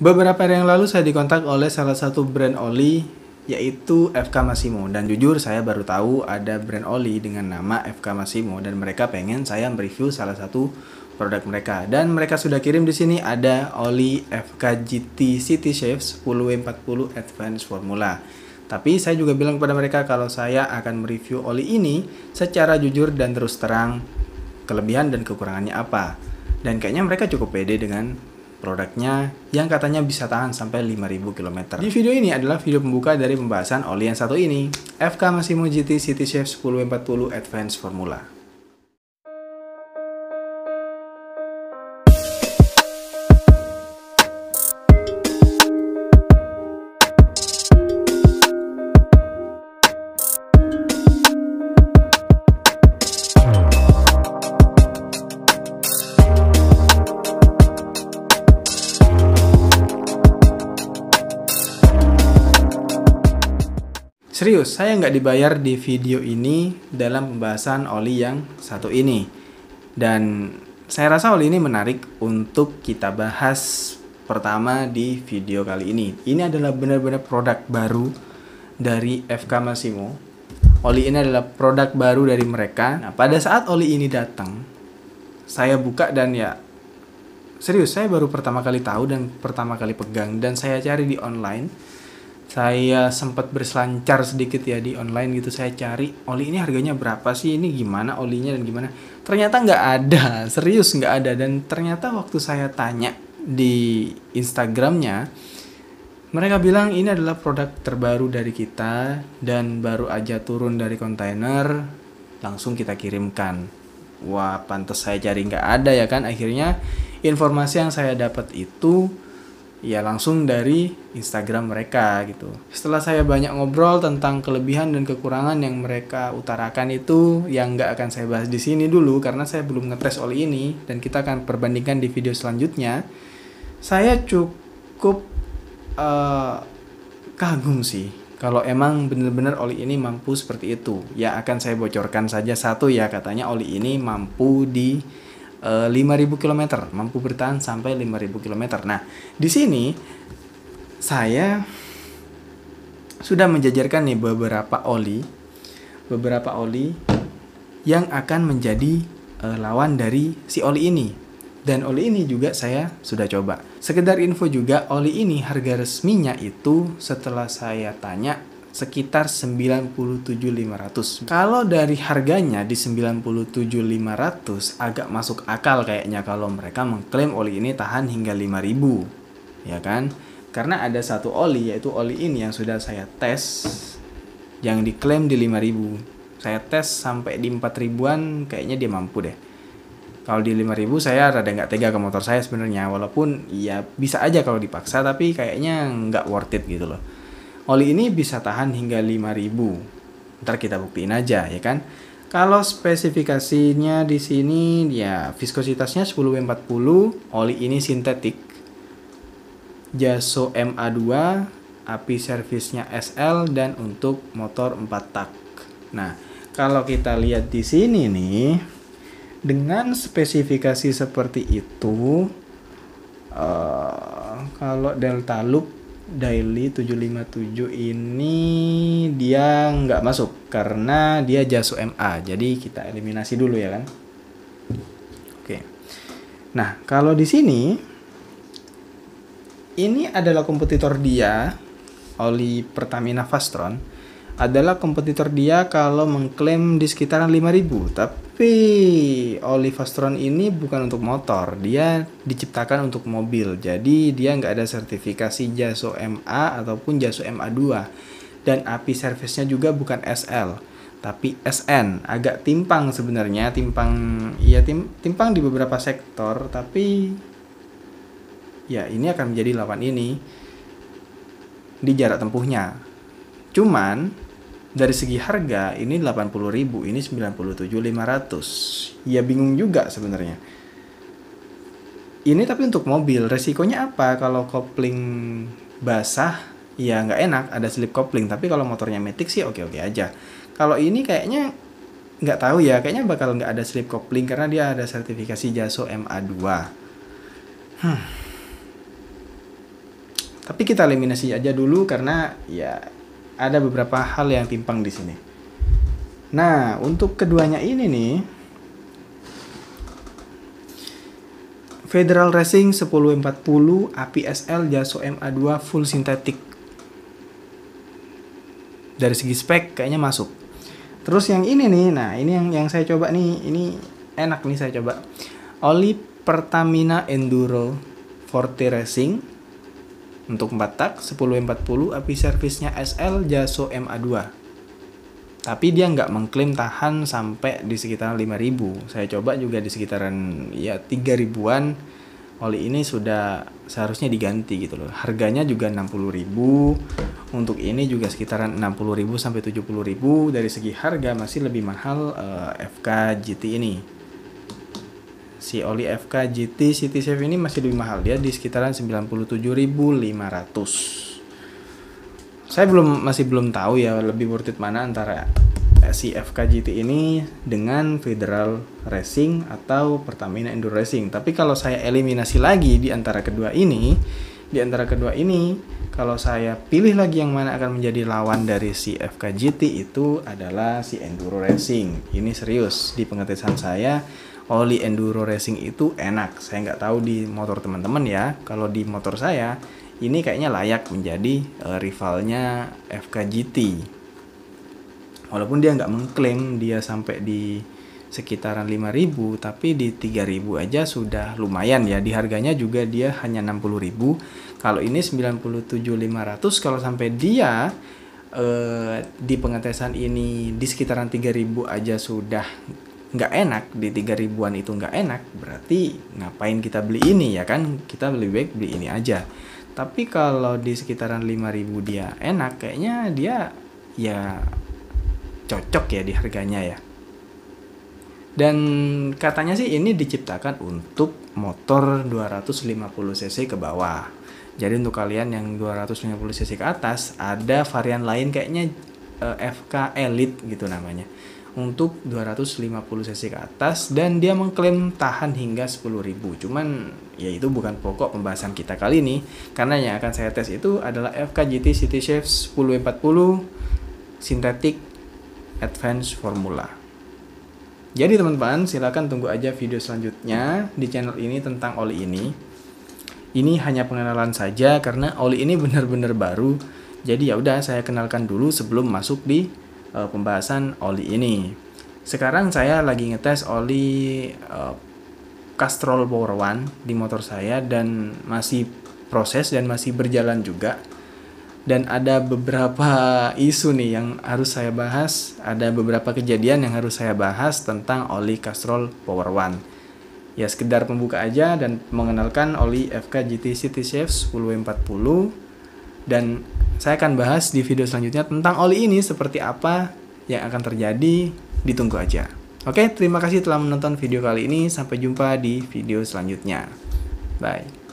Beberapa hari yang lalu saya dikontak oleh salah satu brand oli yaitu FK Massimo, dan jujur saya baru tahu ada brand oli dengan nama FK Massimo dan mereka pengen saya mereview salah satu produk mereka, dan mereka sudah kirim di sini ada oli FK GT City Shave 10W40 Advanced Formula. Tapi saya juga bilang kepada mereka kalau saya akan mereview oli ini secara jujur dan terus terang, kelebihan dan kekurangannya apa. Dan kayaknya mereka cukup pede dengan produknya yang katanya bisa tahan sampai 5000 km. Di video ini adalah video pembuka dari pembahasan oli yang satu ini, FK Massimo GT City Shave 10W40 Advanced Formula. Serius, saya nggak dibayar di video ini dalam pembahasan oli yang satu ini. Dan saya rasa oli ini menarik untuk kita bahas pertama di video kali ini. Ini adalah benar-benar produk baru dari FK Massimo. Oli ini adalah produk baru dari mereka. Nah, pada saat oli ini datang, saya buka dan ya, serius, saya baru pertama kali tahu dan pertama kali pegang. Dan saya cari di online. Saya sempat berselancar sedikit ya di online gitu, saya cari oli ini harganya berapa sih, ini gimana olinya dan gimana. Ternyata nggak ada, serius nggak ada. Dan ternyata waktu saya tanya di Instagramnya, mereka bilang ini adalah produk terbaru dari kita dan baru aja turun dari kontainer, langsung kita kirimkan. Wah, pantas saya cari nggak ada ya kan. Akhirnya informasi yang saya dapat itu ya langsung dari Instagram mereka gitu. Setelah saya banyak ngobrol tentang kelebihan dan kekurangan yang mereka utarakan itu, yang nggak akan saya bahas di sini dulu karena saya belum ngetes oli ini dan kita akan perbandingkan di video selanjutnya. Saya cukup kagum sih kalau emang bener-bener oli ini mampu seperti itu. Ya akan saya bocorkan saja satu ya, katanya oli ini mampu di 5000 km, mampu bertahan sampai 5000 km. Nah, di sini saya sudah menjajarkan nih beberapa oli yang akan menjadi lawan dari si oli ini. Dan oli ini juga saya sudah coba. Sekedar info juga, oli ini harga resminya itu setelah saya tanya sekitar 97.500. Kalau dari harganya di 97.500 agak masuk akal kayaknya kalau mereka mengklaim oli ini tahan hingga 5.000, ya kan? Karena ada satu oli, yaitu oli ini yang sudah saya tes yang diklaim di 5.000. Saya tes sampai di 4.000-an, kayaknya dia mampu deh. Kalau di 5.000 saya rada nggak tega ke motor saya sebenarnya, walaupun ya bisa aja kalau dipaksa, tapi kayaknya nggak worth it gitu loh. Oli ini bisa tahan hingga 5.000. Ntar kita buktiin aja ya kan. Kalau spesifikasinya di sini ya viskositasnya 10W40, oli ini sintetik. Jaso MA2, api servisnya SL dan untuk motor 4 tak. Nah, kalau kita lihat di sini nih, dengan spesifikasi seperti itu, kalau Delta Loop Daily 757 ini dia nggak masuk karena dia Jaso MA, jadi kita eliminasi dulu ya kan. Oke. Nah, kalau di sini ini adalah kompetitor dia, oli Pertamina Fastron adalah kompetitor dia kalau mengklaim di sekitaran 5.000. Tapi oli Fastron ini bukan untuk motor, dia diciptakan untuk mobil. Jadi dia nggak ada sertifikasi Jaso MA ataupun Jaso MA2. Dan api servisnya juga bukan SL, tapi SN. Agak timpang sebenarnya, timpang di beberapa sektor, tapi ya ini akan menjadi lawan ini di jarak tempuhnya. Cuman dari segi harga ini 80.000, ini 97.500. Ya bingung juga sebenarnya. Ini tapi untuk mobil, resikonya apa? Kalau kopling basah ya nggak enak, ada slip kopling. Tapi kalau motornya matic sih oke-oke aja. Kalau ini kayaknya nggak tahu ya, kayaknya bakal nggak ada slip kopling karena dia ada sertifikasi Jaso MA2. Tapi kita eliminasi aja dulu karena ya ada beberapa hal yang timpang di sini. Nah, untuk keduanya ini nih, Federal Racing 1040 APSL Jaso MA2 full sintetik. Dari segi spek kayaknya masuk. Terus yang ini nih, nah ini yang saya coba nih, ini enak nih saya coba. Oli Pertamina Enduro Forte Racing untuk 4 tak 1040 API servisnya SL Jaso MA2. Tapi dia nggak mengklaim tahan sampai di sekitaran 5.000. Saya coba juga di sekitaran ya 3.000-an. Oli ini sudah seharusnya diganti gitu loh. Harganya juga 60.000. Untuk ini juga sekitaran 60.000 sampai 70.000. Dari segi harga masih lebih mahal FK GT ini. Si oli FK GT City Safe ini masih lebih mahal, dia di sekitaran 97.500. Saya masih belum tahu ya lebih worth it mana antara si FK GT ini dengan Federal Racing atau Pertamina Enduro Racing. Tapi kalau saya eliminasi lagi di antara kedua ini, kalau saya pilih lagi yang mana akan menjadi lawan dari si FK GT itu adalah si Enduro Racing. Ini serius, di pengetesan saya oli Enduro Racing itu enak. Saya nggak tahu di motor teman-teman ya. Kalau di motor saya, ini kayaknya layak menjadi rivalnya FK GT. Walaupun dia nggak mengklaim dia sampai di sekitaran 5.000, tapi di 3.000 aja sudah lumayan ya. Di harganya juga dia hanya 60.000. Kalau ini 97.500, kalau sampai dia di pengetesan ini di sekitaran 3.000 aja sudah nggak enak, di 3.000-an itu nggak enak, berarti ngapain kita beli ini ya kan? Kita lebih baik beli ini aja. Tapi kalau di sekitaran 5.000 dia enak, kayaknya dia ya cocok ya di harganya ya. Dan katanya sih ini diciptakan untuk motor 250cc ke bawah. Jadi untuk kalian yang 250cc ke atas, ada varian lain kayaknya FK Elite gitu namanya. Untuk 250cc ke atas, dan dia mengklaim tahan hingga 10.000. Cuman ya itu bukan pokok pembahasan kita kali ini, karena yang akan saya tes itu adalah FK GT City Safe 1040 Synthetic Advance Formula. Jadi teman-teman, silakan tunggu aja video selanjutnya di channel ini tentang oli ini. Ini hanya pengenalan saja karena oli ini benar-benar baru. Jadi ya udah saya kenalkan dulu sebelum masuk di pembahasan oli ini. Sekarang saya lagi ngetes oli Castrol Power One di motor saya dan masih proses dan masih berjalan juga. Dan ada beberapa isu nih yang harus saya bahas, ada beberapa kejadian yang harus saya bahas tentang oli Castrol Power One. Ya sekedar pembuka aja dan mengenalkan oli FK GT City Safe 1040. Dan saya akan bahas di video selanjutnya tentang oli ini seperti apa yang akan terjadi, ditunggu aja. Oke, terima kasih telah menonton video kali ini. Sampai jumpa di video selanjutnya. Bye.